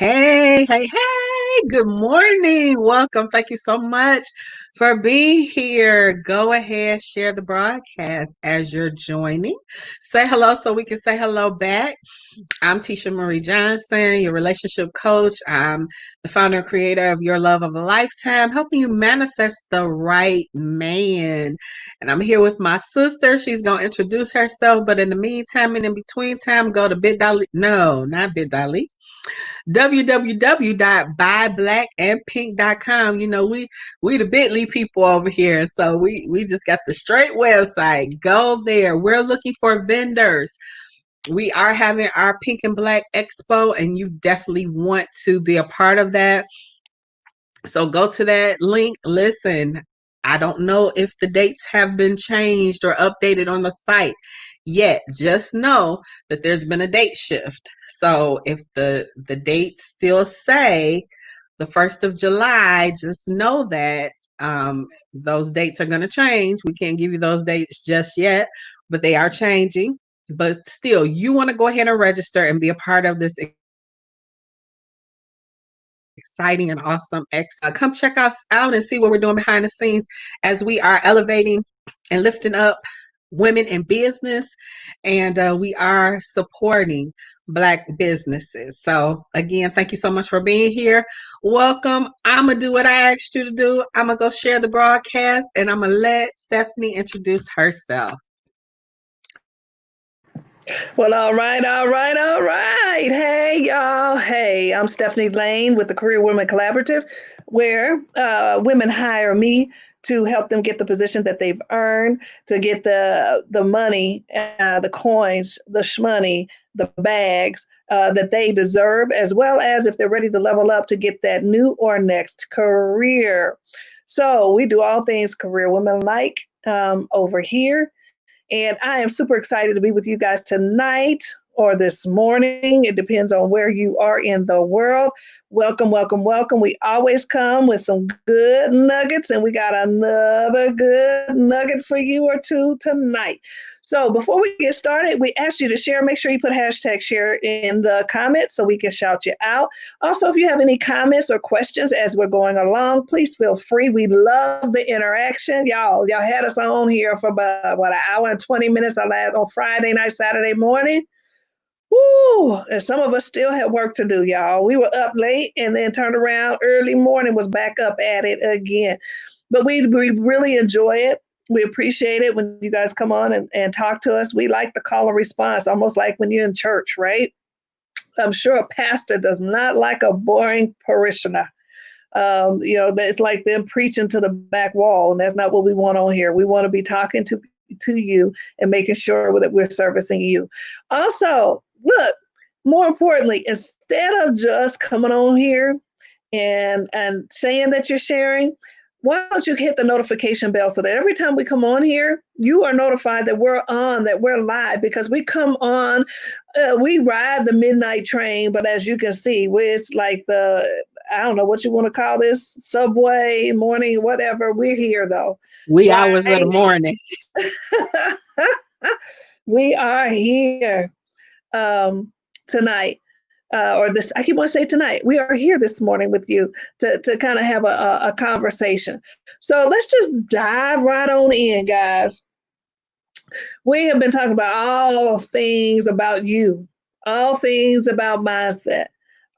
Hey, hey, hey, good morning. Welcome. Thank you so much for being here. Go ahead, share the broadcast as you're joining. Say hello so we can say hello back. I'm Tisha Marie Johnson, your relationship coach. I'm the founder and creator of Your Love of a Lifetime, helping you manifest the right man. And I'm here with my sister. She's going to introduce herself, but in the meantime and in between time, go to bit.ly. No, not bit.ly www.buyblackandpink.com. You know, we the Bitly people over here. So we just got the straight website. Go there. We're looking for vendors. We are having our Pink and Black Expo, and you definitely want to be a part of that. So go to that link. Listen, I don't know if the dates have been changed or updated on the site yet. Just know that there's been a date shift. So if the dates still say the 1st of July, just know that those dates are going to change. We can't give you those dates just yet, but they are changing. But still, you want to go ahead and register and be a part of this exciting and awesome come check us out and see what we're doing behind the scenes as we are elevating and lifting up women in business, and we are supporting Black businesses. So again, thank you so much for being here. Welcome. I'm gonna do what I asked you to do. I'm gonna go share the broadcast, and I'm gonna let Stephanie introduce herself. Well, all right, all right, all right. Hey, y'all. Hey, I'm Stephanie Lane with the Career Women Collaborative, where women hire me to help them get the position that they've earned, to get the money, the coins, the shmoney, the bags that they deserve, as well as if they're ready to level up to get that new or next career. So we do all things career women like over here. And I am super excited to be with you guys tonight or this morning. It depends on where you are in the world. Welcome, welcome, welcome. We always come with some good nuggets, and we got another good nugget for you or two tonight. So before we get started, we ask you to share. Make sure you put hashtag share in the comments so we can shout you out. Also, if you have any comments or questions as we're going along, please feel free. We love the interaction. Y'all had us on here for about, an hour and 20 minutes on Friday night, Saturday morning. Woo! And some of us still have work to do, y'all. We were up late and then turned around early morning, was back up at it again. But we really enjoy it. We appreciate it when you guys come on and talk to us. We like the call and response, almost like when you're in church, right? I'm sure a pastor does not like a boring parishioner. It's like them preaching to the back wall, and that's not what we want on here. We want to be talking to you and making sure that we're servicing you. Also, look, more importantly, instead of just coming on here and saying that you're sharing, why don't you hit the notification bell so that every time we come on here, you are notified that we're on, that we're live, because we come on, we ride the midnight train, but as you can see, it's like I don't know what you want to call this, subway, morning, whatever. We're here though, Wee hours of the right? morning. We are here tonight. Or this, I keep want to say tonight. We are here this morning with you to kind of have a conversation. So let's just dive right on in, guys. We have been talking about all things about you, all things about mindset,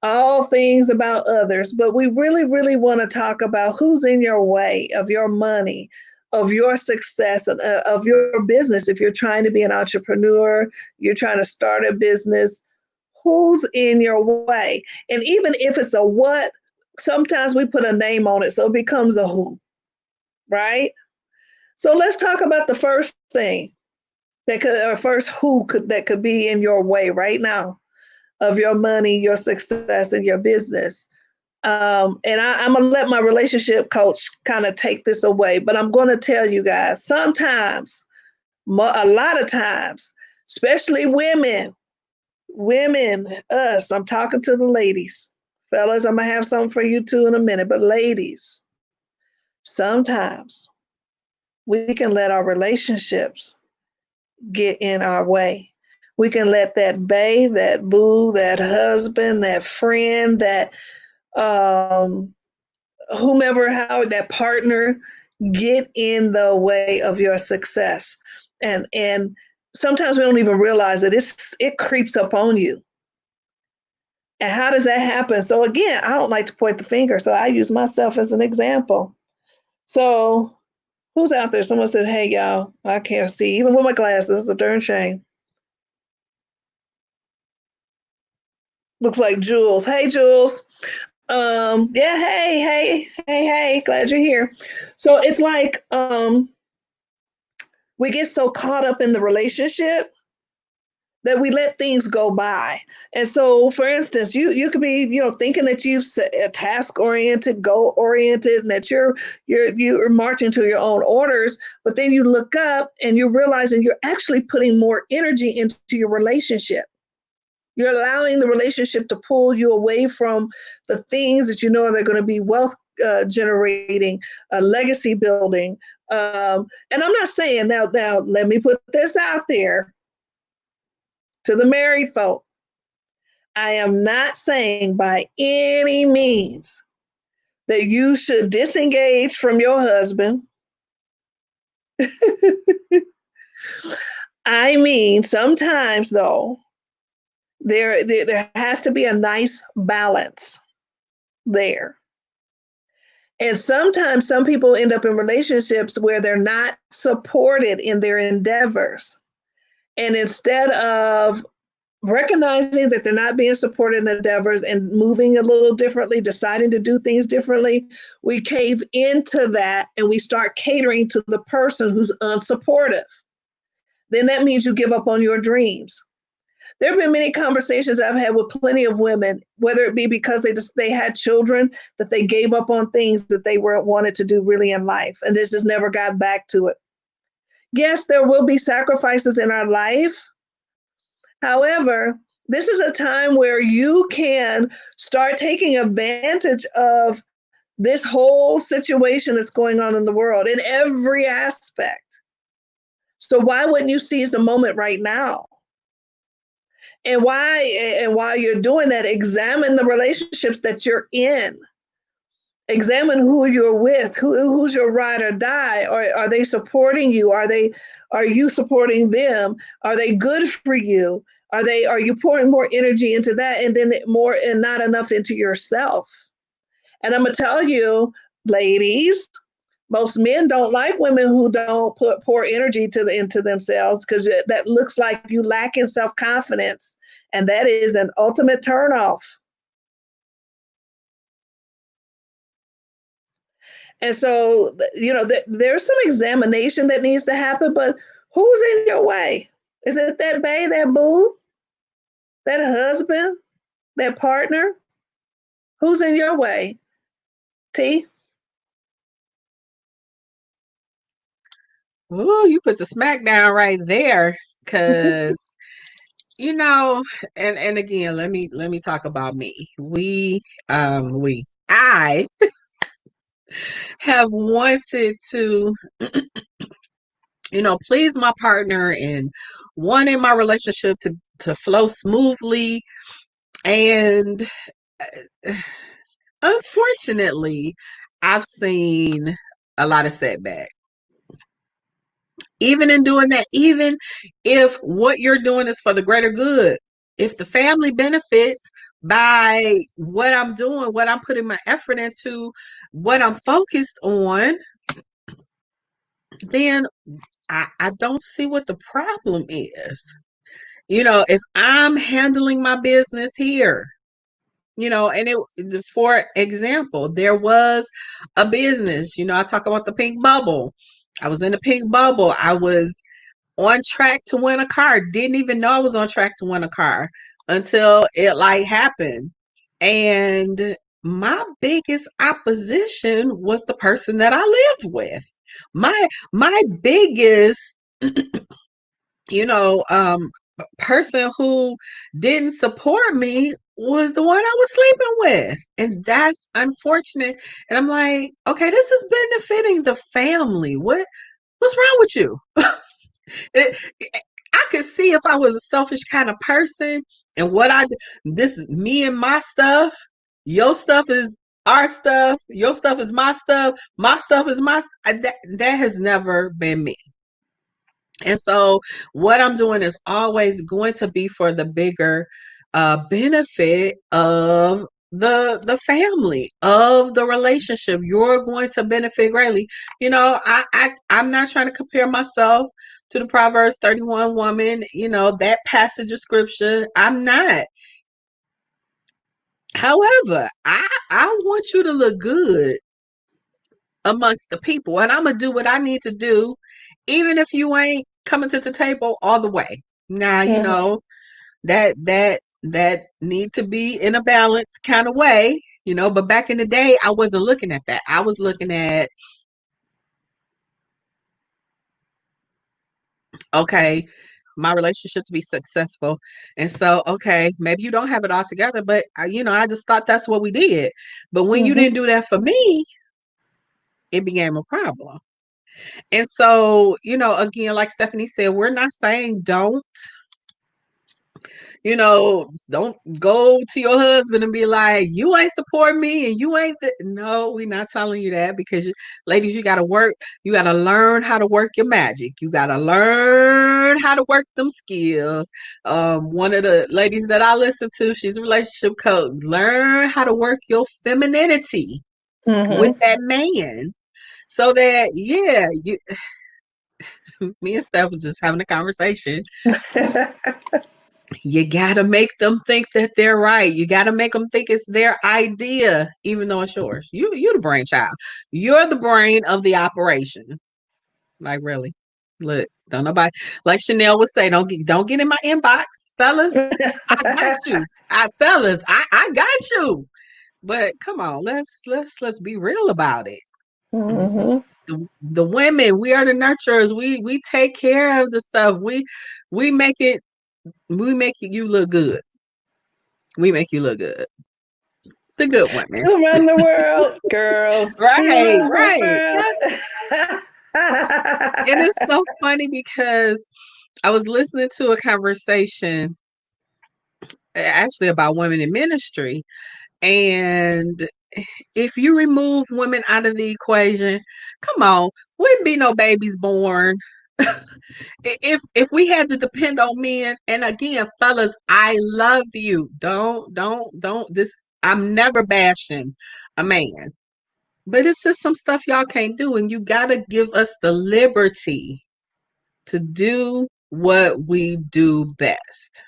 all things about others, but we really, really want to talk about who's in your way of your money, of your success, of your business. If you're trying to be an entrepreneur, you're trying to start a business, who's in your way? And even if it's a what, sometimes we put a name on it, so it becomes a who, right? So let's talk about the first thing or first who that could be in your way right now of your money, your success, and your business. I'm gonna let my relationship coach kind of take this away, but I'm gonna tell you guys, sometimes, a lot of times, especially women, us, I'm talking to the ladies. Fellas, I'm gonna have something for you too in a minute, but ladies, sometimes we can let our relationships get in our way. We can let that bae, that boo, that husband, that friend, that um, whomever, how that partner get in the way of your success. And sometimes we don't even realize that it creeps up on you. And how does that happen? So again, I don't like to point the finger, so I use myself as an example. So who's out there? Someone said, "Hey, y'all, I can't see even with my glasses. It's a darn shame." Looks like Jules. Hey, Jules. Yeah, hey. Glad you're here. So it's like we get so caught up in the relationship that we let things go by. And so, for instance, you could be, thinking that you've task oriented, goal oriented, and that you're marching to your own orders, but then you look up and you're realizing you're actually putting more energy into your relationship. You're allowing the relationship to pull you away from the things that you know are going to be wealth generating, legacy building. And I'm not saying now, let me put this out there to the married folk. I am not saying by any means that you should disengage from your husband. I mean, sometimes though, there has to be a nice balance there. And sometimes some people end up in relationships where they're not supported in their endeavors. And instead of recognizing that they're not being supported in endeavors and moving a little differently, deciding to do things differently, we cave into that and we start catering to the person who's unsupportive. Then that means you give up on your dreams. There have been many conversations I've had with plenty of women, whether it be because they had children, that they gave up on things that they wanted to do really in life, and this just never got back to it. Yes, there will be sacrifices in our life. However, this is a time where you can start taking advantage of this whole situation that's going on in the world in every aspect. So why wouldn't you seize the moment right now? And while you're doing that, examine the relationships that you're in. Examine who you're with, who's your ride or die. Or are they supporting you? Are you supporting them? Are they good for you? Are you pouring more energy into that and then more and not enough into yourself? And I'm gonna tell you, ladies, most men don't like women who don't pour energy into themselves, because that looks like you lack in self-confidence, and that is an ultimate turnoff. And so, there's some examination that needs to happen, but who's in your way? Is it that bae, that boo, that husband, that partner? Who's in your way? T? Ooh, you put the smack down right there, because you know, and again, let me talk about me. I have wanted to, please my partner and wanted my relationship to flow smoothly, and unfortunately, I've seen a lot of setbacks. Even in doing that, even if what you're doing is for the greater good, if the family benefits by what I'm doing, what I'm putting my effort into, what I'm focused on, then I don't see what the problem is. If I'm handling my business here, and for example, there was a business, I talk about the pink bubble. I was in the pink bubble. I was on track to win a car. Didn't even know I was on track to win a car until it like happened. And my biggest opposition was the person that I lived with. My biggest, you know, um, person who didn't support me was the one I was sleeping with. And that's unfortunate. And I'm like, okay, this is benefiting the family. What's wrong with you? It, I could see if I was a selfish kind of person and what I do. This is me and my stuff. Your stuff is our stuff. Your stuff is my stuff. My stuff is that has never been me. And so what I'm doing is always going to be for the bigger benefit of the family, of the relationship. You're going to benefit greatly. I'm not trying to compare myself to the Proverbs 31 woman, that passage of scripture. I'm not. However, I want you to look good amongst the people, and I'm gonna do what I need to do, even if you ain't coming to the table all the way. Now, Mm-hmm. that need to be in a balanced kind of way, but back in the day, I wasn't looking at that. I was looking at, okay, my relationship to be successful. And so, okay, maybe you don't have it all together, but I just thought that's what we did. But when you didn't Mm-hmm. do that for me, it became a problem. And so, again, like Stephanie said, we're not saying don't go to your husband and be like, you ain't support me and you ain't no, we're not telling you that, because ladies, you got to work. You got to learn how to work your magic. You got to learn how to work them skills. One of the ladies that I listen to, she's a relationship coach. Learn how to work your femininity with Mm-hmm. that man, so that, yeah, me and Steph was just having a conversation. You gotta make them think that they're right. You gotta make them think it's their idea, even though it's yours. You're the brainchild. You're the brain of the operation. Like, really, look, don't nobody, like Chanel would say, don't get in my inbox, fellas. I got you. I got you. But come on, let's be real about it. Mm-hmm. The women, we are the nurturers. We take care of the stuff. We make it you look good. We make you look good. The good women. Who run the world, girls? Who Right, run right. the And world? it's so funny because I was listening to a conversation actually about women in ministry. And if you remove women out of the equation, come on, wouldn't be no babies born. If we had to depend on men, and again, fellas, I love you. Don't this, I'm never bashing a man. But it's just some stuff y'all can't do, and you gotta give us the liberty to do what we do best.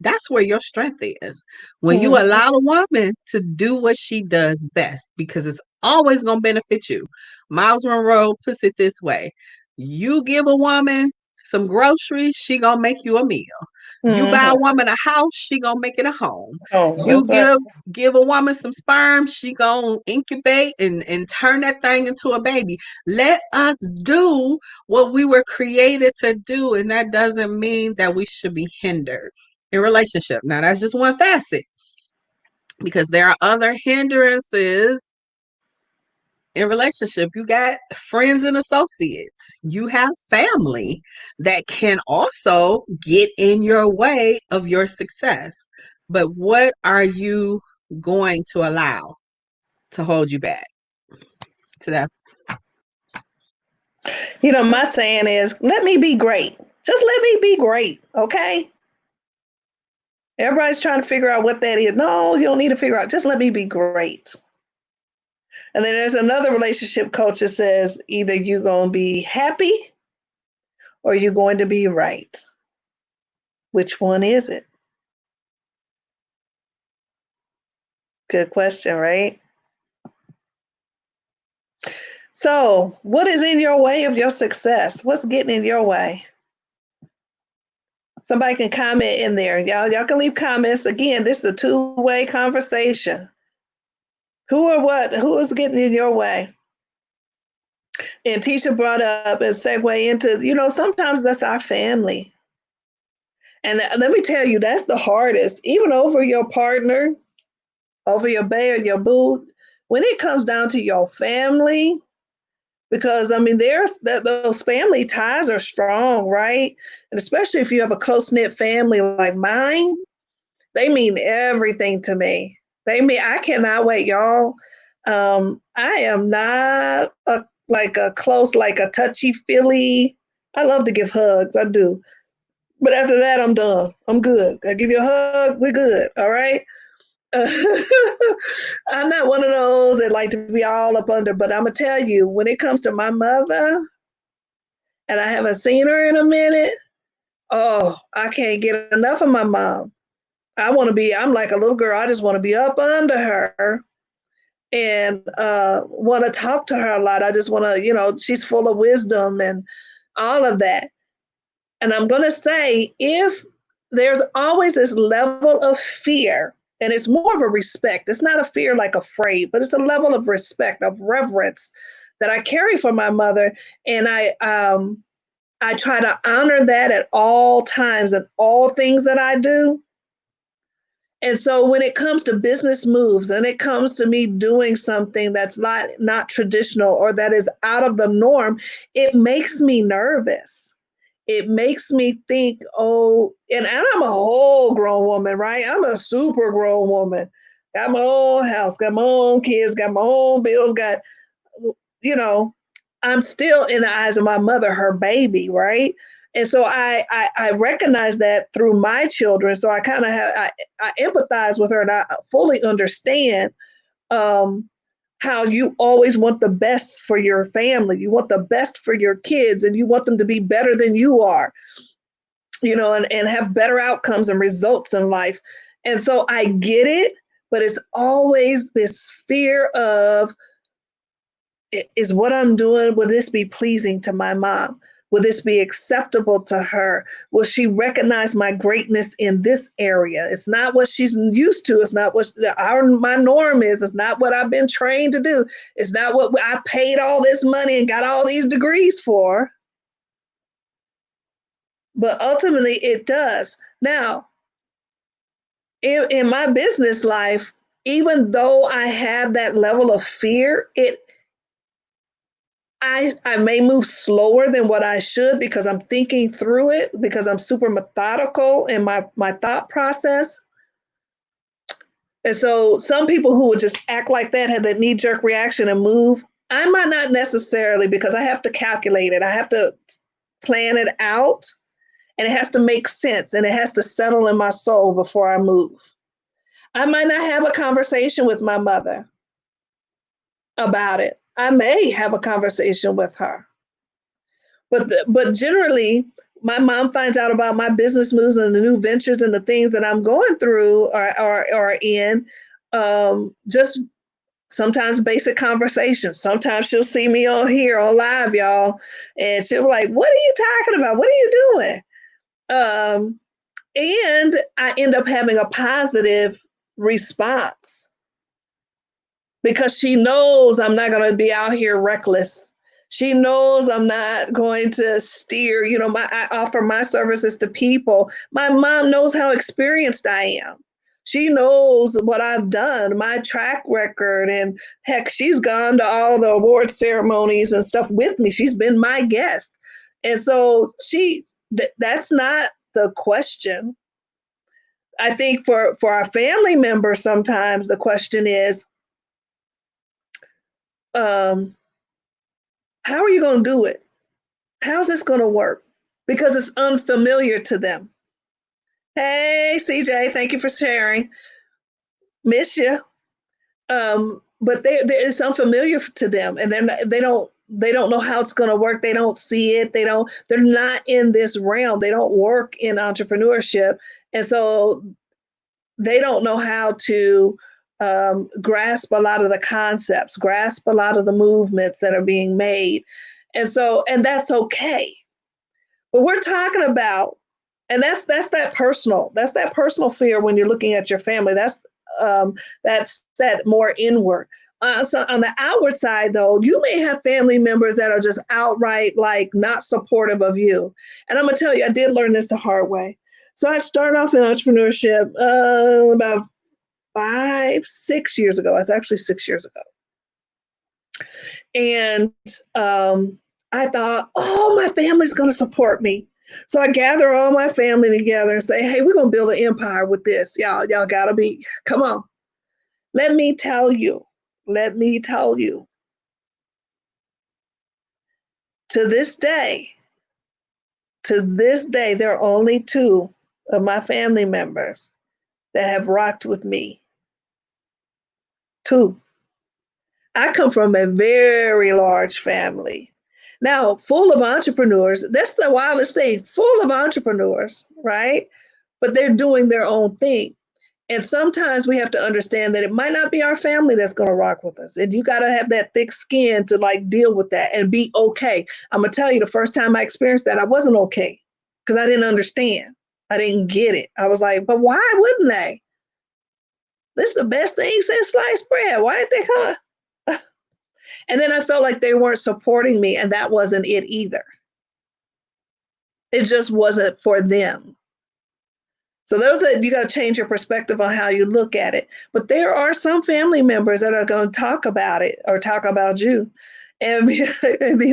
That's where your strength is. When you Mm-hmm. allow a woman to do what she does best, because it's always going to benefit you. Miles Monroe puts it this way: you give a woman some groceries, she gonna make you a meal. You buy a Mm-hmm. woman a house, she gonna make it a home. Oh, You that's right. give a woman some sperm, she gonna incubate and turn that thing into a baby. Let us do what we were created to do, and that doesn't mean that we should be hindered in relationship. Now that's just one facet, because there are other hindrances in relationship. You got friends and associates. You have family that can also get in your way of your success. But what are you going to allow to hold you back to that? My saying is, let me be great. Just let me be great, okay? Everybody's trying to figure out what that is. No, you don't need to figure out. Just let me be great. And then there's another relationship coach that says either you're going to be happy or you're going to be right. Which one is it? Good question, right? So, what is in your way of your success? What's getting in your way? Somebody can comment in there. Y'all can leave comments. Again, this is a two-way conversation. Who or what? Who is getting in your way? And Tisha brought up and segue into, sometimes that's our family. And let me tell you, that's the hardest, even over your partner, over your bae or your boo. When it comes down to your family, because I mean, those family ties are strong, right? And especially if you have a close knit family like mine, they mean everything to me. I cannot wait, y'all. I am not like a close, like a touchy feely. I love to give hugs, I do. But after that, I'm done. I'm good. I give you a hug, we're good. All right. I'm not one of those that like to be all up under, but I'm gonna tell you, when it comes to my mother, and I haven't seen her in a minute, oh, I can't get enough of my mom. I'm like a little girl. I just want to be up under her and want to talk to her a lot. I just want to, she's full of wisdom and all of that. And I'm going to say, if there's always this level of fear, and it's more of a respect, it's not a fear like afraid, but it's a level of respect, of reverence that I carry for my mother. And I try to honor that at all times and all things that I do. And so when it comes to business moves and it comes to me doing something that's not traditional or that is out of the norm, it makes me nervous. It makes me think, oh, and I'm a whole grown woman, right? I'm a super grown woman. Got my own house, got my own kids, got my own bills, you know, I'm still in the eyes of my mother, her baby, right? And so I recognize that through my children. So I kind of I empathize with her and I fully understand um, how you always want the best for your family. You want the best for your kids and you want them to be better than you are, and have better outcomes and results in life. And so I get it, but it's always this fear of, is what I'm doing, will this be pleasing to my mom? Will this be acceptable to her? Will she recognize my greatness in this area? It's not what she's used to. It's not what my norm is. It's not what I've been trained to do. It's not what I paid all this money and got all these degrees for. But ultimately, it does. Now, in my business life, even though I have that level of fear, I may move slower than what I should because I'm thinking through it, because I'm super methodical in my thought process. And so some people who would just act like that, have that knee jerk reaction and move, I might not necessarily, because I have to calculate it. I have to plan it out and it has to make sense and it has to settle in my soul before I move. I might not have a conversation with my mother about it. I may have a conversation with her. But generally, my mom finds out about my business moves and the new ventures and the things that I'm going through or in, just sometimes basic conversations. Sometimes she'll see me on here on live, y'all, and she'll be like, "What are you talking about? What are you doing?" And I end up having a positive response because she knows I'm not going to be out here reckless. She knows I'm not going to steer, I offer my services to people. My mom knows how experienced I am. She knows what I've done, my track record, and heck, she's gone to all the award ceremonies and stuff with me. She's been my guest. And so that's not the question. I think for our family members, sometimes the question is, how are you going to do it? How's this going to work? Because it's unfamiliar to them. Hey, CJ, thank you for sharing. Miss you. But it's unfamiliar to them, and they don't know how it's going to work. They don't see it. They're not in this realm. They don't work in entrepreneurship, and so they don't know how to grasp a lot of the concepts, grasp a lot of the movements that are being made. And that's okay. But we're talking about, and that's that personal fear when you're looking at your family. That's that more inward. So on the outward side, though, you may have family members that are just outright like not supportive of you. And I'm gonna tell you, I did learn this the hard way. So I started off in entrepreneurship about 6 years ago. It's actually 6 years ago. And I thought, oh, my family's going to support me. So I gather all my family together and say, hey, we're going to build an empire with this. Y'all got to be, come on. Let me tell you, let me tell you, to this day, there are only two of my family members that have rocked with me. Two. I come from a very large family. Now, full of entrepreneurs. That's the wildest thing, full of entrepreneurs, right? But they're doing their own thing. And sometimes we have to understand that it might not be our family that's going to rock with us. And you got to have that thick skin to like deal with that and be okay. I'm going to tell you, the first time I experienced that, I wasn't okay because I didn't understand. I didn't get it. I was like, but why wouldn't they? This is the best thing since sliced bread. Why did they come? And then I felt like they weren't supporting me, and that wasn't it either. It just wasn't for them. So those are, you got to change your perspective on how you look at it. But there are some family members that are going to talk about it or talk about you and be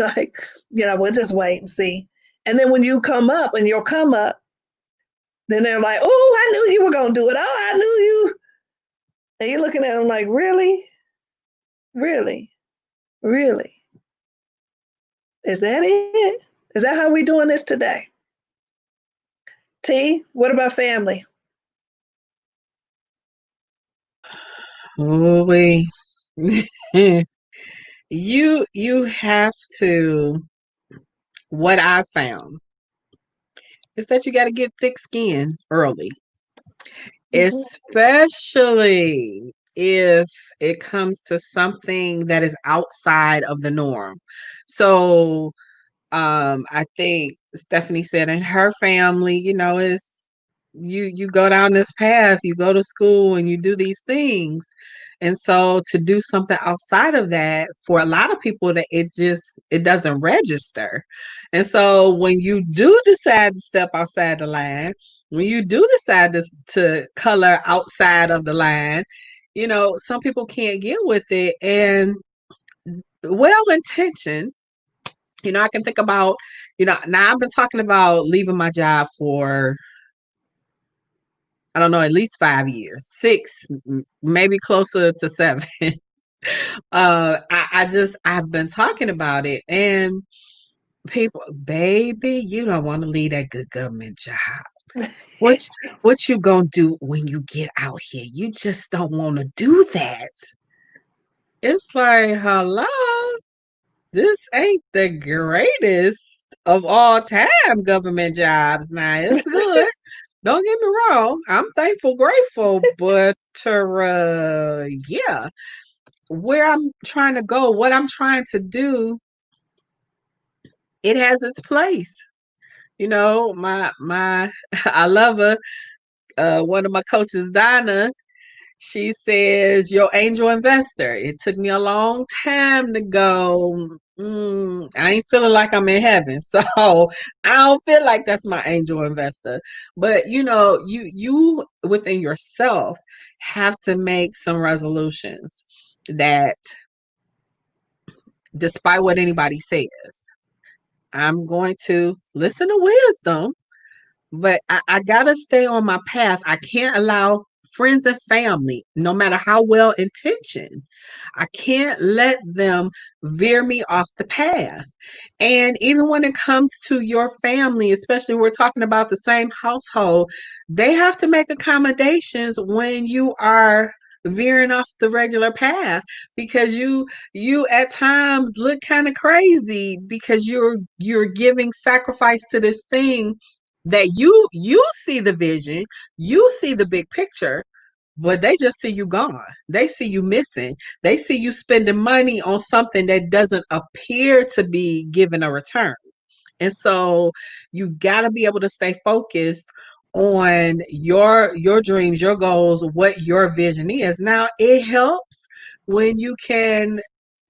like, we'll just wait and see. And then when you come up and you'll come up, then they're like, oh, I knew you were going to do it. Oh, I knew you. And you're looking at them like, really? Really? Really? Is that it? Is that how we doing this today? T, what about family? Oh, you have to. What I found is that you got to get thick skin early, Mm-hmm. especially if it comes to something that is outside of the norm. So, I think Stephanie said in her family, is you go down this path, you go to school and you do these things. And so to do something outside of that, for a lot of people, that it doesn't register. And so when you do decide to step outside the line, when you do decide to color outside of the line, some people can't get with it. And well intentioned, I can think about, now I've been talking about leaving my job for, I don't know, at least 5 years, six, maybe closer to seven. I've been talking about it, and people, baby, you don't want to leave that good government job. What, what you gonna do when you get out here? You just don't want to do that. It's like, hello, this ain't the greatest of all time government jobs. Now it's good. Don't get me wrong. I'm thankful, grateful, but yeah, where I'm trying to go, what I'm trying to do, it has its place. My I love her. One of my coaches, Donna, she says, your angel investor. It took me a long time to go, I ain't feeling like I'm in heaven. So I don't feel like that's my angel investor. But you within yourself have to make some resolutions that, despite what anybody says, I'm going to listen to wisdom, but I gotta stay on my path. I can't allow friends and family, no matter how well intentioned, I can't let them veer me off the path. And even when it comes to your family, especially we're talking about the same household, they have to make accommodations when you are veering off the regular path, because you at times look kind of crazy because you're giving sacrifice to this thing that you see the vision, you see the big picture, but they just see you gone. They see you missing. They see you spending money on something that doesn't appear to be giving a return. And so you got to be able to stay focused on your dreams, your goals, what your vision is. Now, it helps when you can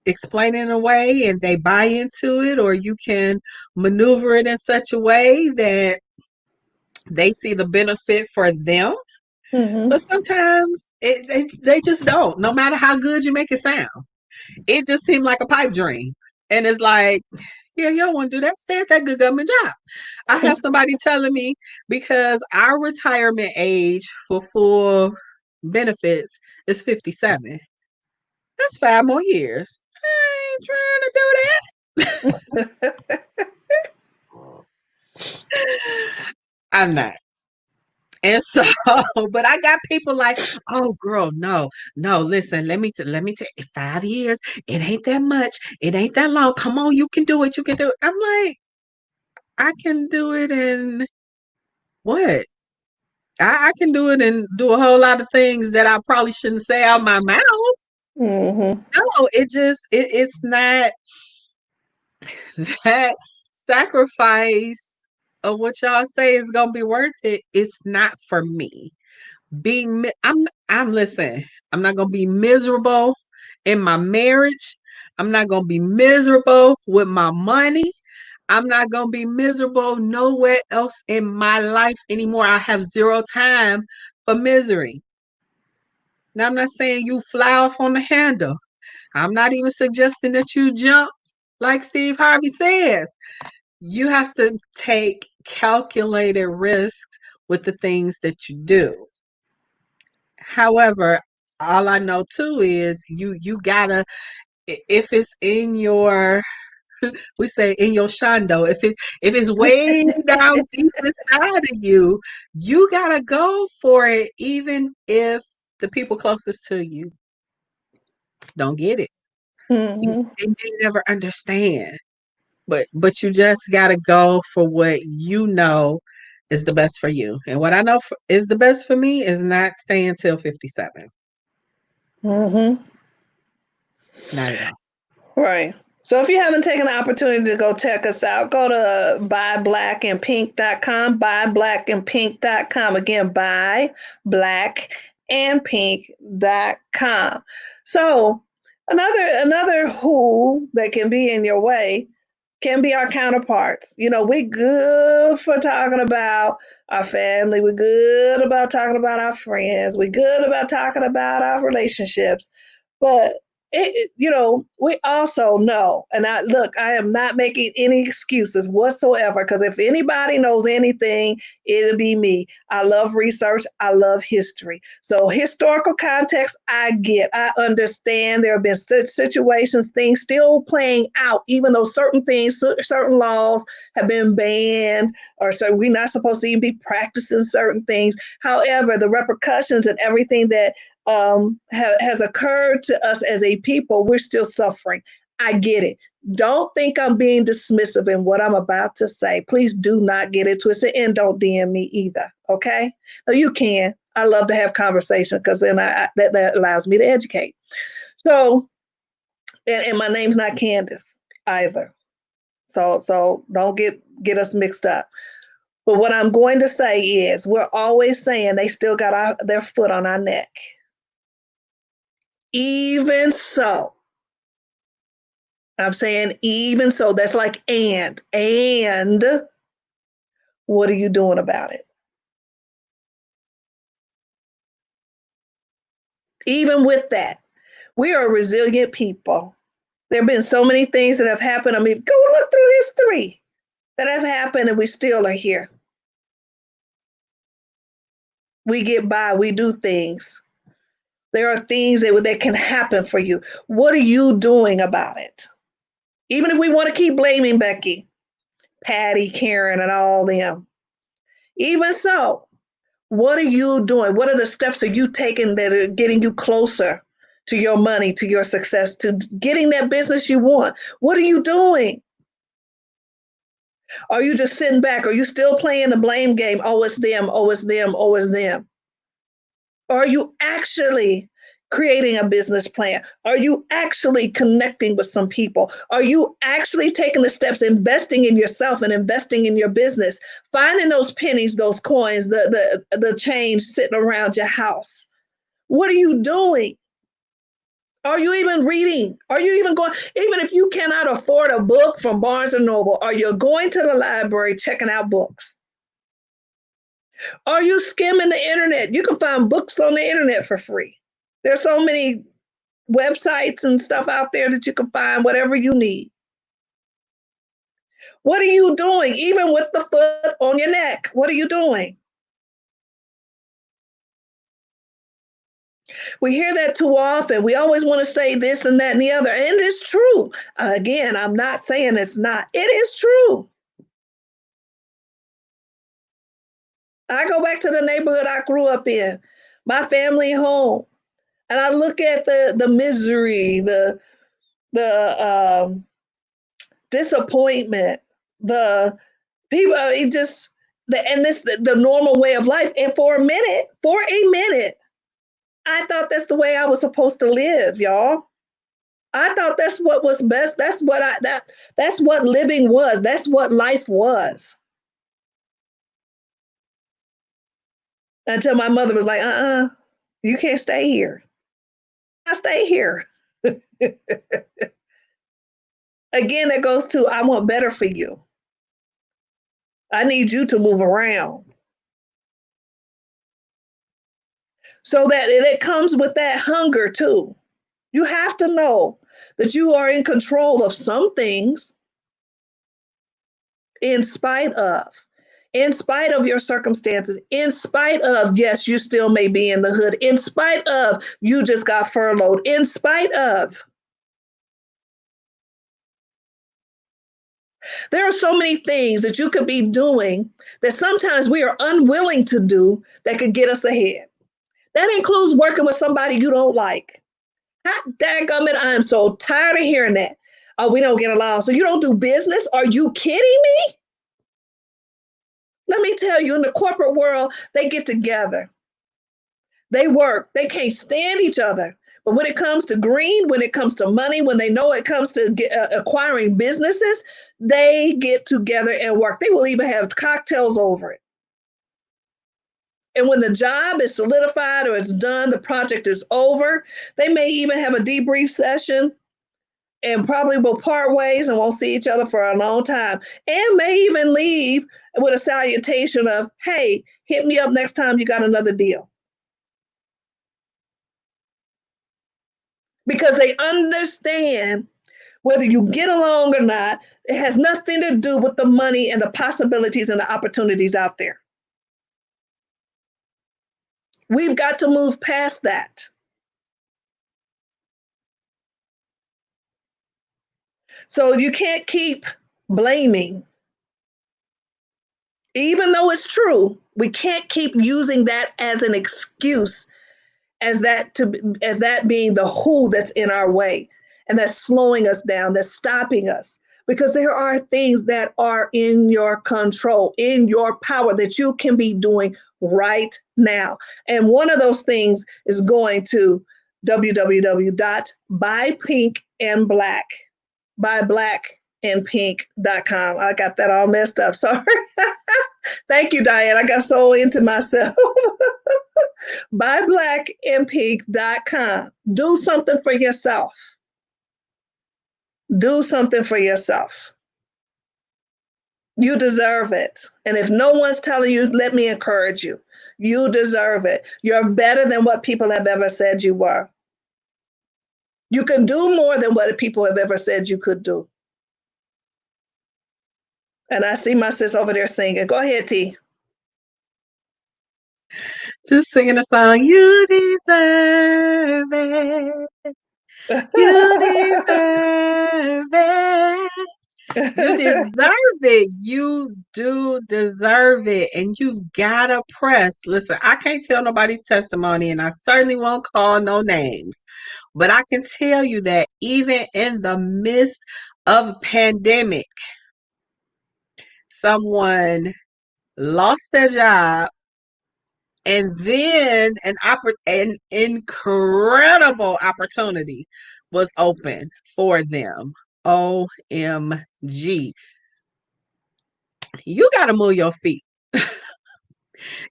explain it in a way and they buy into it, or you can maneuver it in such a way that they see the benefit for them. Mm-hmm. But sometimes they just don't, no matter how good you make it sound. It just seemed like a pipe dream. And it's like, yeah, you don't want to do that. Stay at that good government job. I have somebody telling me because our retirement age for full benefits is 57. That's 5 more years. I ain't trying to do that. I'm not. And so, but I got people like, oh girl, no, no, listen, let me tell 5 years. It ain't that much. It ain't that long. Come on, you can do it. You can do it. I'm like, I can do it in what? I can do it and do a whole lot of things that I probably shouldn't say out my mouth. Mm-hmm. No, it's not that sacrifice of what y'all say is gonna be worth it. It's not for me. I'm listen, I'm not gonna be miserable in my marriage. I'm not gonna be miserable with my money. I'm not gonna be miserable nowhere else in my life anymore. I have zero time for misery. Now I'm not saying you fly off on the handle. I'm not even suggesting that you jump like Steve Harvey says. You have to take calculated risks with the things that you do. However, all I know too is you gotta, if it's in your, we say in your shondo, if it's way down deep inside of you, you gotta go for it, even if the people closest to you don't get it. Mm-hmm. They may never understand, but you just gotta go for what you know is the best for you. And what I know is the best for me is not staying till 57. Mm-hmm. Not at all. Right. So if you haven't taken the opportunity to go check us out, go to buyblackandpink.com, buyblackandpink.com. Again, buyblackandpink.com. So another who that can be in your way can be our counterparts. You know, we good for talking about our family. We're good about talking about our friends. We're good about talking about our relationships. But we also know, and I am not making any excuses whatsoever, because if anybody knows anything, it'll be me. I love research. I love history. So historical context, I get, I understand. There have been such situations, things still playing out, even though certain things, certain laws have been banned, or so we're not supposed to even be practicing certain things. However, the repercussions and everything that has occurred to us as a people, we're still suffering. I get it. Don't think I'm being dismissive in what I'm about to say. Please do not get it twisted, and don't DM me either. Okay? No, you can. I love to have conversation because then that allows me to educate. So, and my name's not Candace either. So don't get us mixed up. But what I'm going to say is, we're always saying they still got their foot on our neck. Even so, I'm saying even so, that's like and what are you doing about it? Even with that, we are resilient people. There have been so many things that have happened. I mean, go look through history that have happened and we still are here. We get by, we do things. There are things that can happen for you. What are you doing about it? Even if we want to keep blaming Becky, Patty, Karen, and all them. Even so, what are you doing? What are the steps are you taking that are getting you closer to your money, to your success, to getting that business you want? What are you doing? Are you just sitting back? Are you still playing the blame game? Oh, it's them. Oh, it's them. Oh, it's them. Or are you actually creating a business plan? Are you actually connecting with some people? Are you actually taking the steps, investing in yourself and investing in your business, finding those pennies, those coins, the change sitting around your house? What are you doing? Are you even reading? Are you even going, even if you cannot afford a book from Barnes and Noble, are you going to the library checking out books? Are you skimming the internet? You can find books on the internet for free. There's so many websites and stuff out there that you can find whatever you need. What are you doing? Even with the foot on your neck, what are you doing? We hear that too often. We always want to say this and that and the other. And it's true. Again, I'm not saying it's not. It is true. I go back to the neighborhood I grew up in, my family home, and I look at the misery, the disappointment, the people, it just and this the normal way of life. And for a minute, I thought that's the way I was supposed to live, y'all. I thought that's what was best. That's what living was. That's what life was. Until my mother was like, you can't stay here. I stay here. Again, it goes to I want better for you. I need you to move around. So that it comes with that hunger too. You have to know that you are in control of some things in spite of your circumstances, in spite of, yes, you still may be in the hood, in spite of you just got furloughed, in spite of. There are so many things that you could be doing that sometimes we are unwilling to do that could get us ahead. That includes working with somebody you don't like. Hot dadgummit, I am so tired of hearing that. Oh, we don't get along. So you don't do business? Are you kidding me? Let me tell you, in the corporate world, they get together. They work. They can't stand each other. But when it comes to green, when it comes to money, when they know it comes to acquiring businesses, they get together and work. They will even have cocktails over it. And when the job is solidified or it's done, the project is over, they may even have a debrief session and probably will part ways and won't see each other for a long time, and may even leave with a salutation of, hey, hit me up next time you got another deal. Because they understand whether you get along or not, it has nothing to do with the money and the possibilities and the opportunities out there. We've got to move past that. So you can't keep blaming. Even though it's true, we can't keep using that as an excuse, as that being the who that's in our way and that's slowing us down, that's stopping us. Because there are things that are in your control, in your power that you can be doing right now. And one of those things is going to www.buypinkandblack, buyblackandpink.com. I got that all messed up. Sorry. Thank you, Diane. I got so into myself. Buyblackandpink.com. Do something for yourself. Do something for yourself. You deserve it. And if no one's telling you, let me encourage you. You deserve it. You're better than what people have ever said you were. You can do more than what people have ever said you could do. And I see my sis over there singing. Go ahead, T. Just singing a song. You deserve it. You deserve it. You deserve it. You do deserve it. And you've got to press. Listen, I can't tell nobody's testimony, and I certainly won't call no names. But I can tell you that even in the midst of a pandemic, someone lost their job, and then an incredible opportunity was open for them. OMG. You got to move your feet.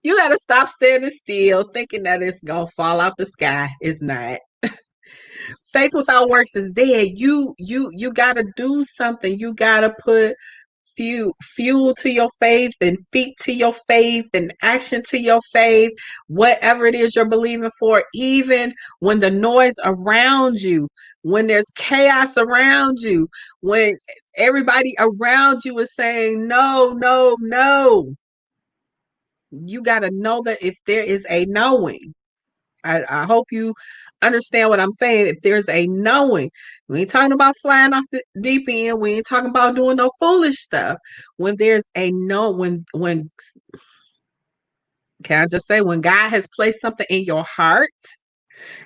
You got to stop standing still thinking that it's going to fall out the sky. It's not. Faith without works is dead. You got to do something. You got to put fuel to your faith and feet to your faith and action to your faith, whatever it is you're believing for, even when the noise around you, when there's chaos around you, when everybody around you is saying, no, no, no. You got to know that if there is a knowing, I hope you understand what I'm saying. If there's a knowing, we ain't talking about flying off the deep end. We ain't talking about doing no foolish stuff. When there's a know, when can I just say, when God has placed something in your heart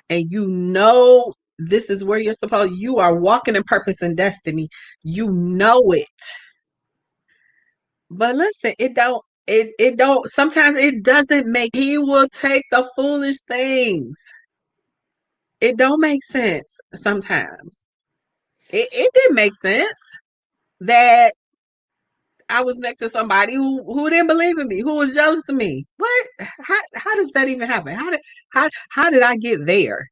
and you know this is where you're supposed, you are walking in purpose and destiny. You know it. But listen, it don't sometimes it doesn't make, he will take the foolish things. It don't make sense sometimes. It didn't make sense that I was next to somebody who didn't believe in me, who was jealous of me. What? How does that even happen? How did I get there?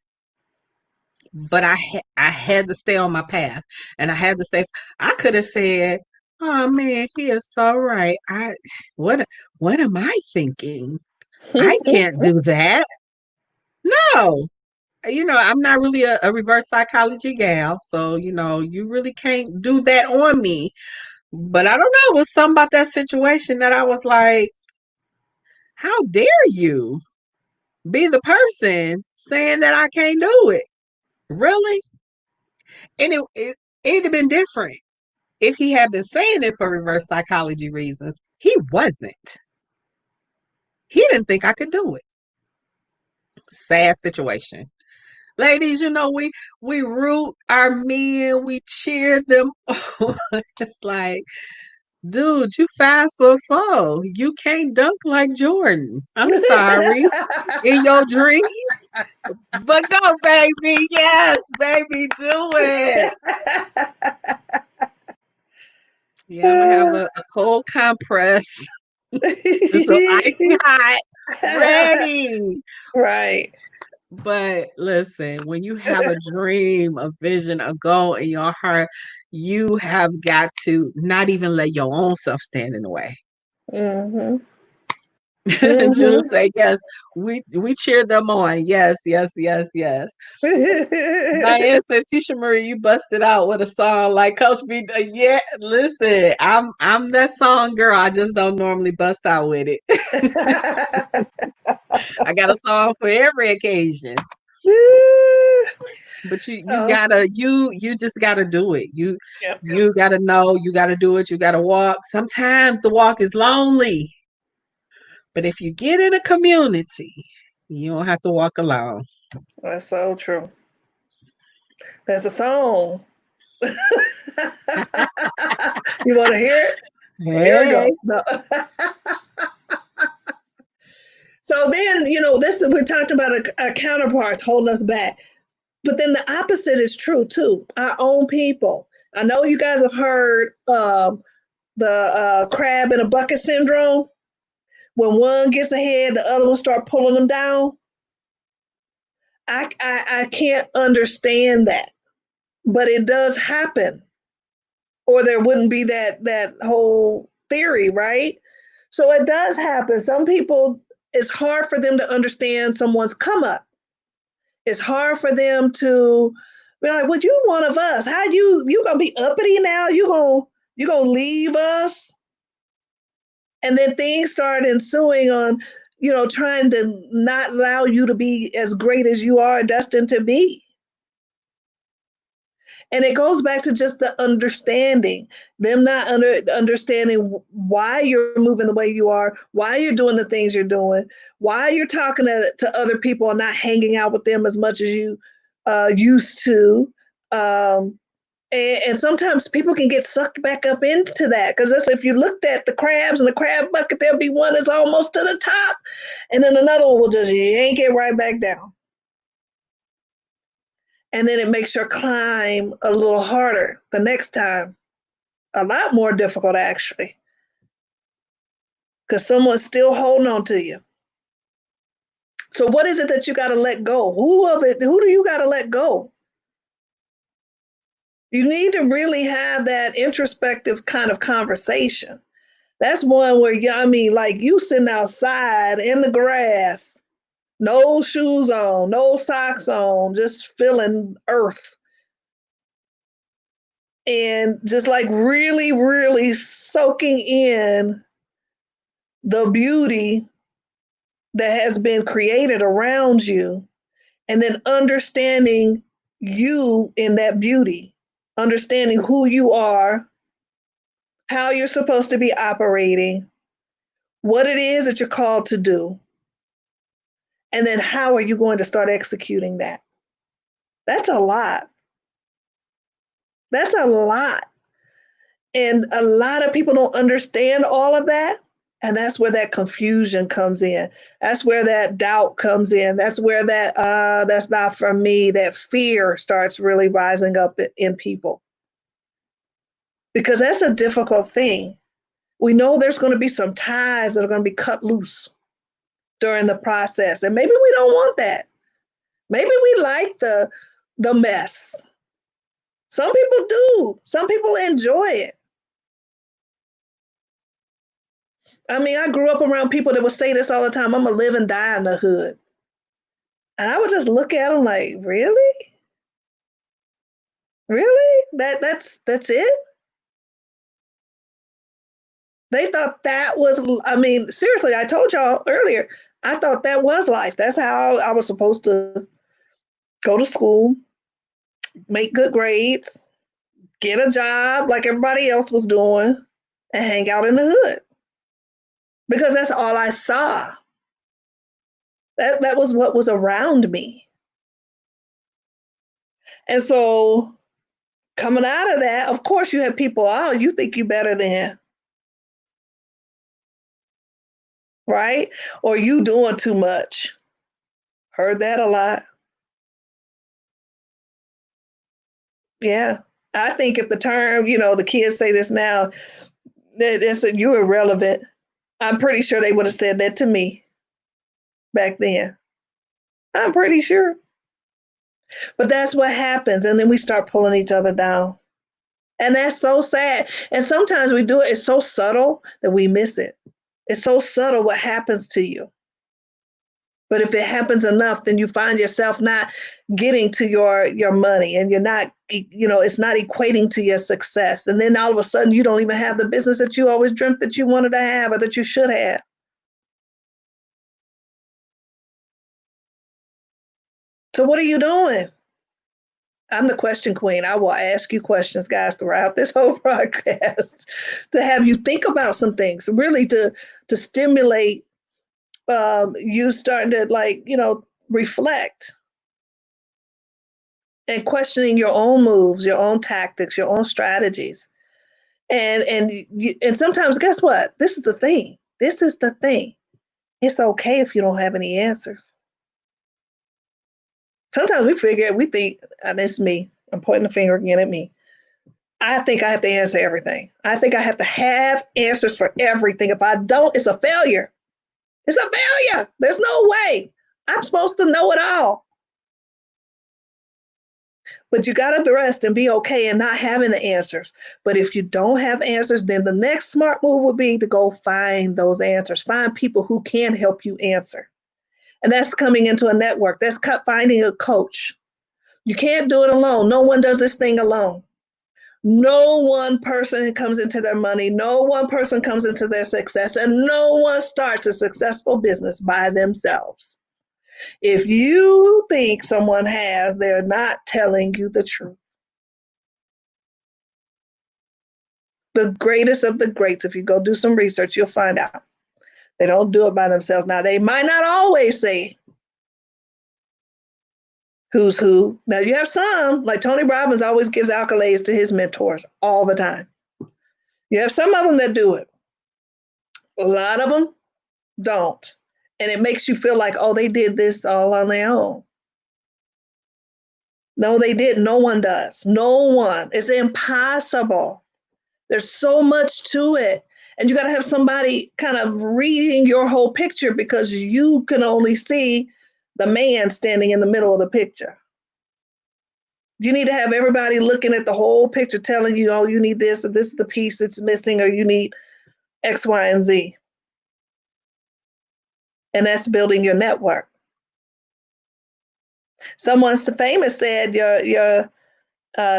But I had to stay on my path, and I had to stay. I could have said, "Oh man, he is so right. What what am I thinking? I can't do that." No, I'm not really a reverse psychology gal, so you really can't do that on me. But I don't know, it was something about that situation that I was like, how dare you be the person saying that I can't do it? Really? And it'd have been different if he had been saying it for reverse psychology reasons. He wasn't. He didn't think I could do it. Sad situation. Ladies, we root our men, we cheer them on. It's like, dude, you 5'4". You can't dunk like Jordan. I'm sorry. In your dreams. But go, baby. Yes, baby, do it. Yeah, I'm gonna have a cold compress and some icy hot ready. Right. But listen, when you have a dream, a vision, a goal in your heart, you have got to not even let your own self stand in the way. Mm-hmm. June Mm-hmm. say yes. We cheer them on. Yes, yes, yes, yes. Diane said, Tisha Marie, you busted out with a song like Coach B. Yeah, listen, I'm that song girl. I just don't normally bust out with it. I got a song for every occasion. But you So, gotta you just gotta do it. yep. You gotta know, you gotta do it, you gotta walk. Sometimes the walk is lonely. But if you get in a community, you don't have to walk alone. That's so true. That's a song. You want to hear it? Here we Hey. go. No. So then, this we talked about our counterparts holding us back. But then the opposite is true too. Our own people. I know you guys have heard the crab in a bucket syndrome. When one gets ahead, the other one start pulling them down. I can't understand that, but it does happen, or there wouldn't be that whole theory, right? So it does happen. Some people, it's hard for them to understand someone's come up. It's hard for them to be like, "Would you one of us? How you gonna be uppity now? You gonna leave us?" And then things start ensuing on, trying to not allow you to be as great as you are destined to be. And it goes back to just the understanding, them not understanding why you're moving the way you are, why you're doing the things you're doing, why you're talking to other people and not hanging out with them as much as you used to. And sometimes people can get sucked back up into that, because if you looked at the crabs in the crab bucket, there'll be one that's almost to the top, and then another one will just yank it right back down. And then it makes your climb a little harder the next time, a lot more difficult actually, because someone's still holding on to you. So what is it that you got to let go? Who do you got to let go? You need to really have that introspective kind of conversation. That's one where, I mean, like you sitting outside in the grass, no shoes on, no socks on, just feeling earth. And just like really, really soaking in the beauty that has been created around you, and then understanding you in that beauty, understanding who you are, how you're supposed to be operating, what it is that you're called to do, and then how are you going to start executing that? That's a lot. That's a lot. And a lot of people don't understand all of that. And that's where that confusion comes in. That's where that doubt comes in. That's where that, that's not for me, that fear starts really rising up in people. Because that's a difficult thing. We know there's going to be some ties that are going to be cut loose during the process. And maybe we don't want that. Maybe we like the mess. Some people do. Some people enjoy it. I mean, I grew up around people that would say this all the time. I'm gonna live and die in the hood. And I would just look at them like, really? Really? That's it? They thought that was, I mean, seriously, I told y'all earlier, I thought that was life. That's how I was supposed to go to school, make good grades, get a job like everybody else was doing, and hang out in the hood. Because that's all I saw. That was what was around me. And so coming out of that, of course you have people, oh, you think you better than, right? Or you doing too much. Heard that a lot. Yeah. I think if the term, the kids say this now, they said you're irrelevant. I'm pretty sure they would have said that to me back then. I'm pretty sure. But that's what happens. And then we start pulling each other down. And that's so sad. And sometimes we do it, it's so subtle that we miss it. It's so subtle what happens to you. But if it happens enough, then you find yourself not getting to your money, and you're not, it's not equating to your success. And then all of a sudden you don't even have the business that you always dreamt that you wanted to have or that you should have. So what are you doing? I'm the question queen. I will ask you questions, guys, throughout this whole broadcast to have you think about some things, really to stimulate you starting to reflect and questioning your own moves, your own tactics, your own strategies. And sometimes, guess what? This is the thing. This is the thing. It's okay if you don't have any answers. Sometimes we think, and it's me. I'm pointing the finger again at me. I think I have to answer everything. I think I have to have answers for everything. If I don't, it's a failure. It's a failure. There's no way. I'm supposed to know it all. But you got to rest and be okay and not having the answers. But if you don't have answers, then the next smart move would be to go find those answers. Find people who can help you answer. And that's coming into a network. That's finding a coach. You can't do it alone. No one does this thing alone. No one person comes into their money. No one person comes into their success. And no one starts a successful business by themselves. If you think someone has, they're not telling you the truth. The greatest of the greats, if you go do some research, you'll find out. They don't do it by themselves. Now, they might not always say who's who. Now, you have some, like Tony Robbins always gives accolades to his mentors all the time. You have some of them that do it. A lot of them don't. And it makes you feel like, oh, they did this all on their own. No, they didn't. No one does. No one. It's impossible. There's so much to it. And you got to have somebody kind of reading your whole picture, because you can only see the man standing in the middle of the picture. You need to have everybody looking at the whole picture, telling you, oh, you need this, or this is the piece that's missing, or you need X, Y, and Z. And that's building your network. Someone famous said your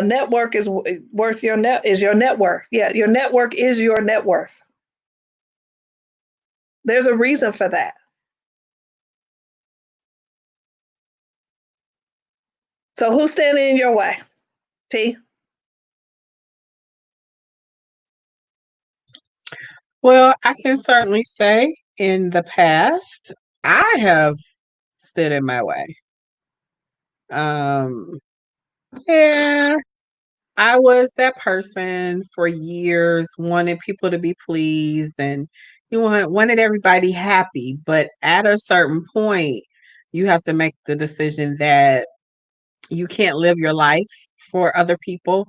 network is worth your net worth. Yeah, your network is your net worth. There's a reason for that. So who's standing in your way? T. Well, I can certainly say in the past, I have stood in my way. Um, yeah, I was that person for years, wanted people to be pleased and wanted everybody happy. But at a certain point, you have to make the decision that you can't live your life for other people.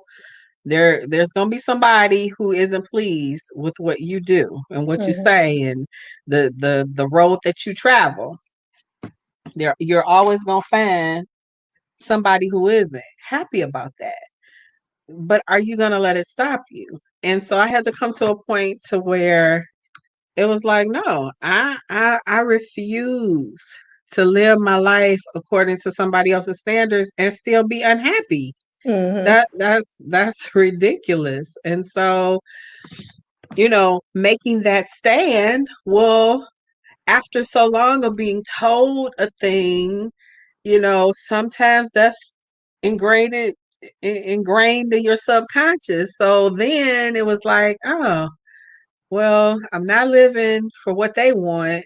There's gonna be somebody who isn't pleased with what you do and what you Mm-hmm. say and the road that you travel. You're always gonna find somebody who isn't happy about that. But are you gonna let it stop you? And so I had to come to a point to where it was like, no, I refuse to live my life according to somebody else's standards and still be unhappy. Mm-hmm. That's ridiculous. And so, making that stand, well, after so long of being told a thing, sometimes that's ingrained ingrained in your subconscious. So then it was like, oh, well, I'm not living for what they want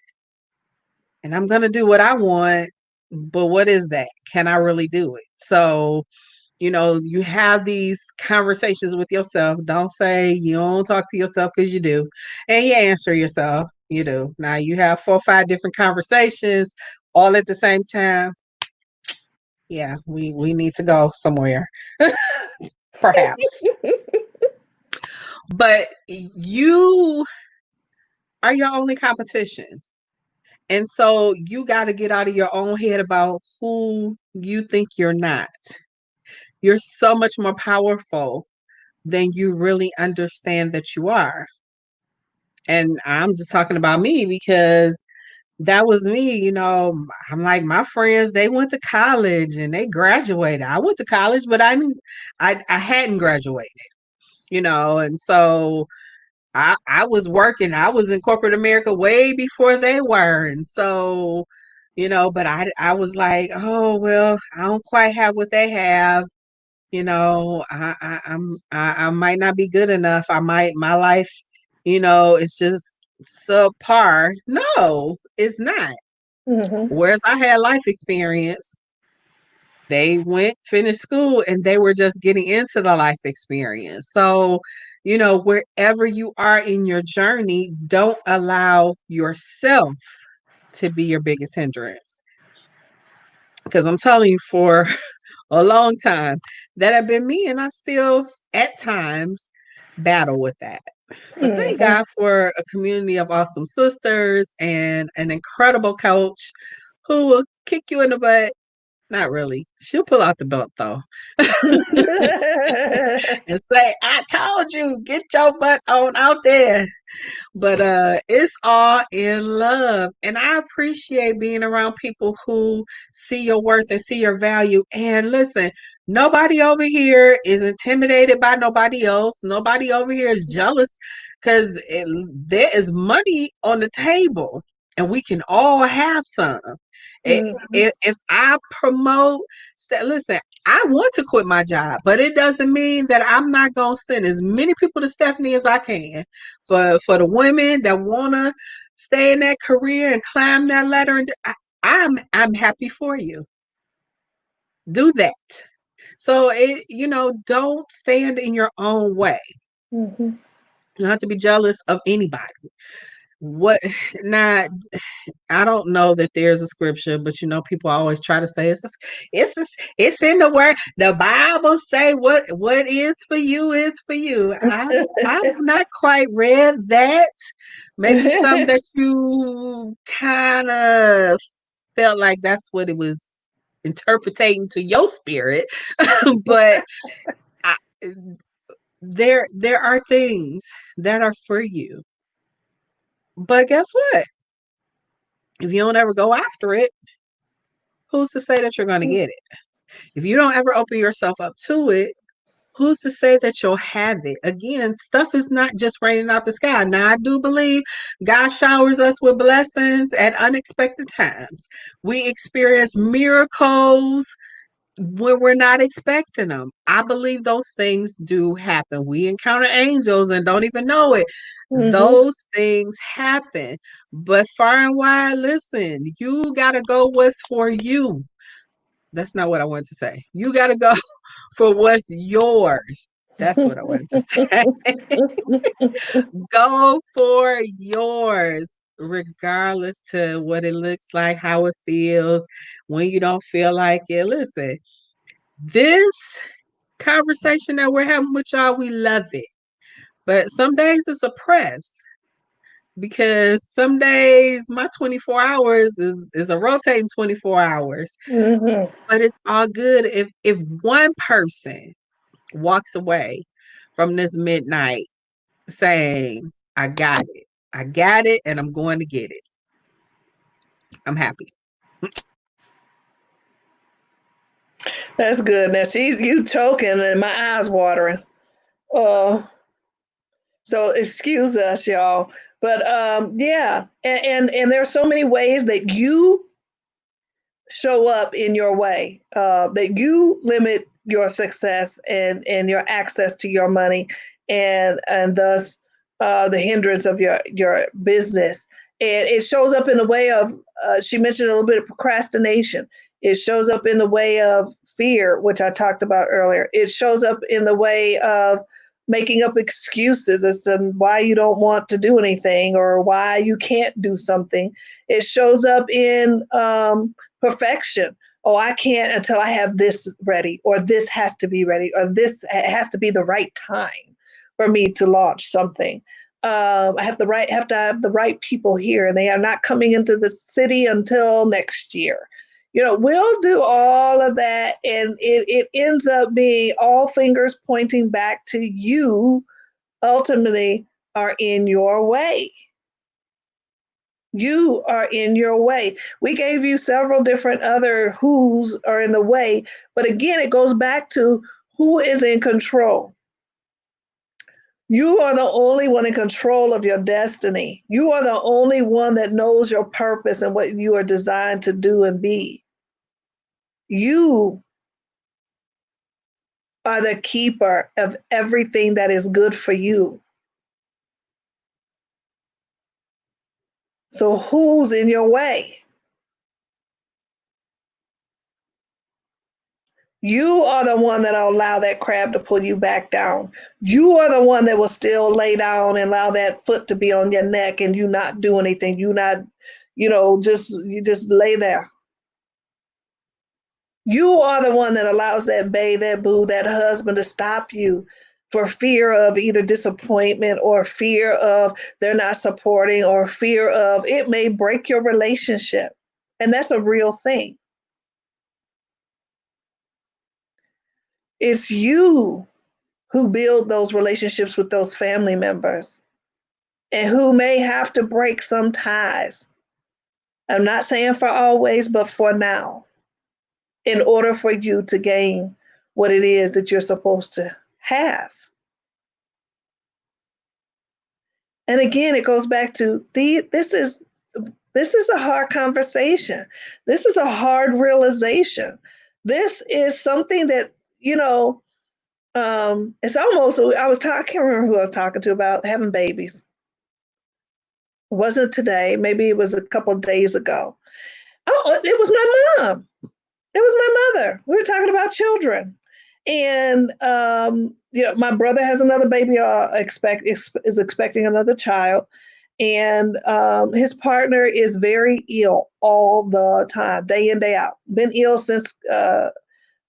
and I'm going to do what I want, but what is that? Can I really do it? So, you have these conversations with yourself. Don't say you don't talk to yourself because you do. And you answer yourself. You do. Now you have 4 or 5 different conversations all at the same time. Yeah, we need to go somewhere. Perhaps. But you are your only competition. And so you got to get out of your own head about who you think you're not. You're so much more powerful than you really understand that you are. And I'm just talking about me because that was me, I'm like my friends, they went to college and they graduated. I went to college, but I hadn't graduated, and so I was working. I was in corporate America way before they were. And so, but I was like, oh well, I don't quite have what they have. I might not be good enough. My life, is just subpar. No, it's not. Mm-hmm. Whereas I had life experience, they went, finished school, and they were just getting into the life experience. So, wherever you are in your journey, don't allow yourself to be your biggest hindrance. Because I'm telling you, for a long time, that have been me, and I still, at times, battle with that. But thank Mm-hmm. God for a community of awesome sisters and an incredible coach who will kick you in the butt. Not really. She'll pull out the belt though and say, I told you, get your butt on out there. But it's all in love. And I appreciate being around people who see your worth and see your value. And listen, nobody over here is intimidated by nobody else. Nobody over here is jealous because there is money on the table and we can all have some. Mm-hmm. If I promote, listen, I want to quit my job, but it doesn't mean that I'm not going to send as many people to Stephanie as I can for the women that want to stay in that career and climb that ladder. And I'm happy for you. Do that. So don't stand in your own way. Mm-hmm. You don't have to be jealous of anybody. What not I don't know that there's a scripture, but people always try to say it's in the word. The Bible say what is for you is for you. I've not quite read that. Maybe some that you kind of felt like that's what it was interpreting to your spirit. But I, there are things that are for you. But guess what? If you don't ever go after it, who's to say that you're going to get it? If you don't ever open yourself up to it, who's to say that you'll have it? Again, stuff is not just raining out the sky. Now, I do believe God showers us with blessings at unexpected times. We experience miracles when we're not expecting them. I believe those things do happen. We encounter angels and don't even know it. Mm-hmm. Those things happen. But far and wide, listen, you got to go what's for you. That's not what I wanted to say. You got to go for what's yours. That's what I wanted to say. Go for yours, regardless to what it looks like, how it feels, when you don't feel like it. Listen, this conversation that we're having with y'all, we love it. But some days it's a press because some days my 24 hours is a rotating 24 hours. Mm-hmm. But it's all good if one person walks away from this midnight saying, I got it. I got it and I'm going to get it. I'm happy. That's good. Now she's you choking and my eyes watering. Uh, so excuse us, y'all. But yeah, and there's so many ways that you show up in your way, that you limit your success and your access to your money, and thus the hindrance of your business. And it shows up in the way of, she mentioned a little bit of procrastination. It shows up in the way of fear, which I talked about earlier. It shows up in the way of making up excuses as to why you don't want to do anything or why you can't do something. It shows up in perfection. Oh, I can't until I have this ready, or this has to be ready, or this has to be the right time for me to launch something. I have to have the right people here, and they are not coming into the city until next year. You know, we'll do all of that, and it ends up being all fingers pointing back to you. Ultimately, are in your way. You are in your way. We gave you several different other who's are in the way, but again, it goes back to who is in control. You are the only one in control of your destiny. You are the only one that knows your purpose and what you are designed to do and be. You are the keeper of everything that is good for you. So, who's in your way? You are the one that will allow that crab to pull you back down. You are the one that will still lay down and allow that foot to be on your neck and you not do anything. You not, you just lay there. You are the one that allows that babe, that boo, that husband to stop you for fear of either disappointment or fear of they're not supporting or fear of it may break your relationship. And that's a real thing. It's you who build those relationships with those family members and who may have to break some ties. I'm not saying for always, but for now, in order for you to gain what it is that you're supposed to have. And again, it goes back to this is a hard conversation. This is a hard realization. This is something that, it's almost, I can't remember who I was talking to about having babies. It wasn't today. Maybe it was a couple of days ago. Oh, it was my mom. It was my mother. We were talking about children. And, my brother has another baby, is expecting another child. And his partner is very ill all the time, day in, day out. Been ill since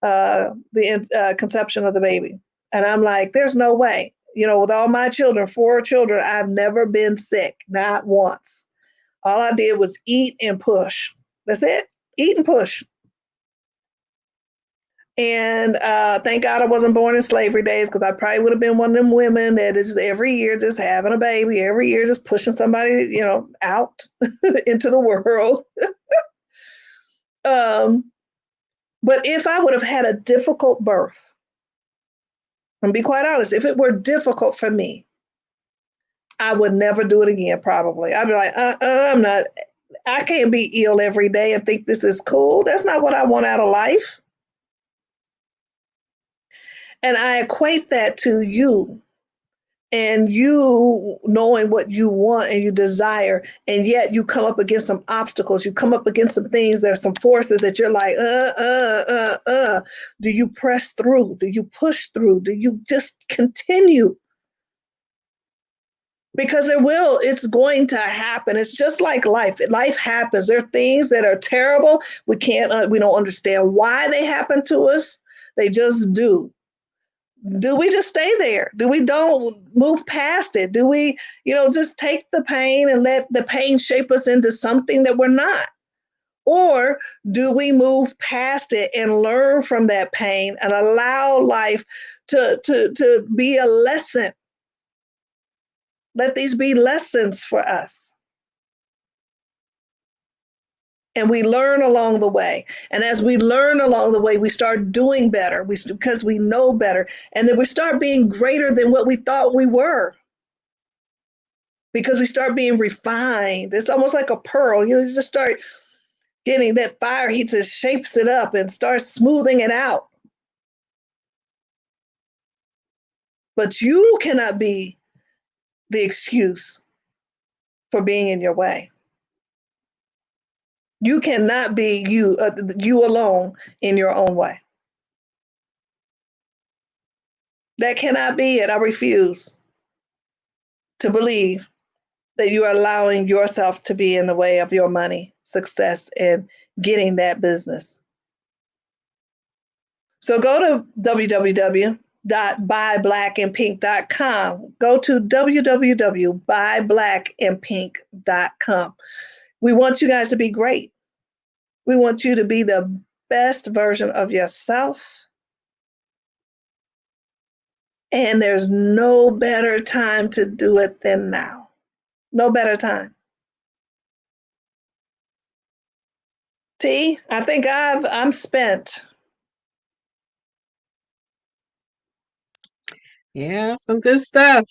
the conception of the baby. And I'm like, there's no way. With all my children, 4 children, I've never been sick, not once. All I did was eat and push. That's it. Eat and push. And thank God I wasn't born in slavery days, because I probably would have been one of them women that is every year just having a baby, every year just pushing somebody, out into the world. Um, but if I would have had a difficult birth, and be quite honest, if it were difficult for me, I would never do it again, probably. I'd be like, I'm not, I can't be ill every day and think this is cool. That's not what I want out of life. And I equate that to you, and you knowing what you want and you desire, and yet you come up against some obstacles, you come up against some things, there's some forces that you're like, do you press through, do you push through, do you just continue? Because it's going to happen. It's just like life happens. There are things that are terrible. We don't understand why they happen to us. They just do. Do we just stay there? Do we don't move past it? Do we, just take the pain and let the pain shape us into something that we're not? Or do we move past it and learn from that pain and allow life to be a lesson? Let these be lessons for us. And we learn along the way. And as we learn along the way, we start doing better because we know better. And then we start being greater than what we thought we were, because we start being refined. It's almost like a pearl. You just start getting that fire heat, just shapes it up and starts smoothing it out. But you cannot be the excuse for being in your way. You cannot be you alone in your own way. That cannot be it. I refuse to believe that you are allowing yourself to be in the way of your money, success, and getting that business. So go to www.buyblackandpink.com. Go to www.buyblackandpink.com. We want you guys to be great. We want you to be the best version of yourself. And there's no better time to do it than now. No better time. T, I think I'm spent. Yeah, some good stuff.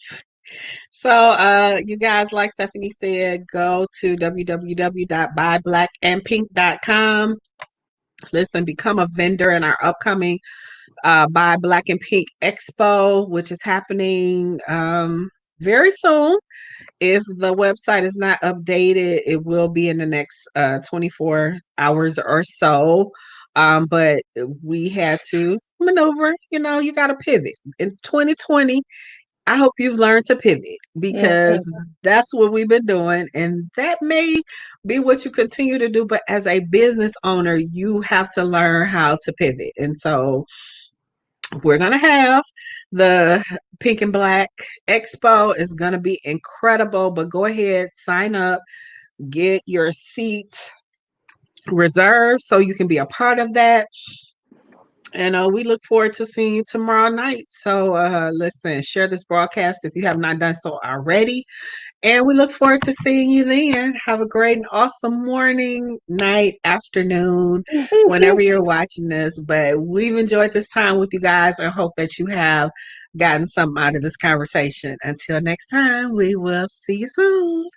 So, you guys, like Stephanie said, go to www.buyblackandpink.com. Listen, become a vendor in our upcoming Buy Black and Pink Expo, which is happening very soon. If the website is not updated, it will be in the next 24 hours or so. But we had to maneuver, you got to pivot. In 2020, I hope you've learned to pivot, because that's what we've been doing. And that may be what you continue to do. But as a business owner, you have to learn how to pivot. And so we're going to have the Pink and Black Expo. Is going to be incredible. But go ahead, sign up, get your seat reserved so you can be a part of that. And we look forward to seeing you tomorrow night. So listen, share this broadcast if you have not done so already. And we look forward to seeing you then. Have a great and awesome morning, night, afternoon, whenever you're watching this. But we've enjoyed this time with you guys, and hope that you have gotten something out of this conversation. Until next time, we will see you soon.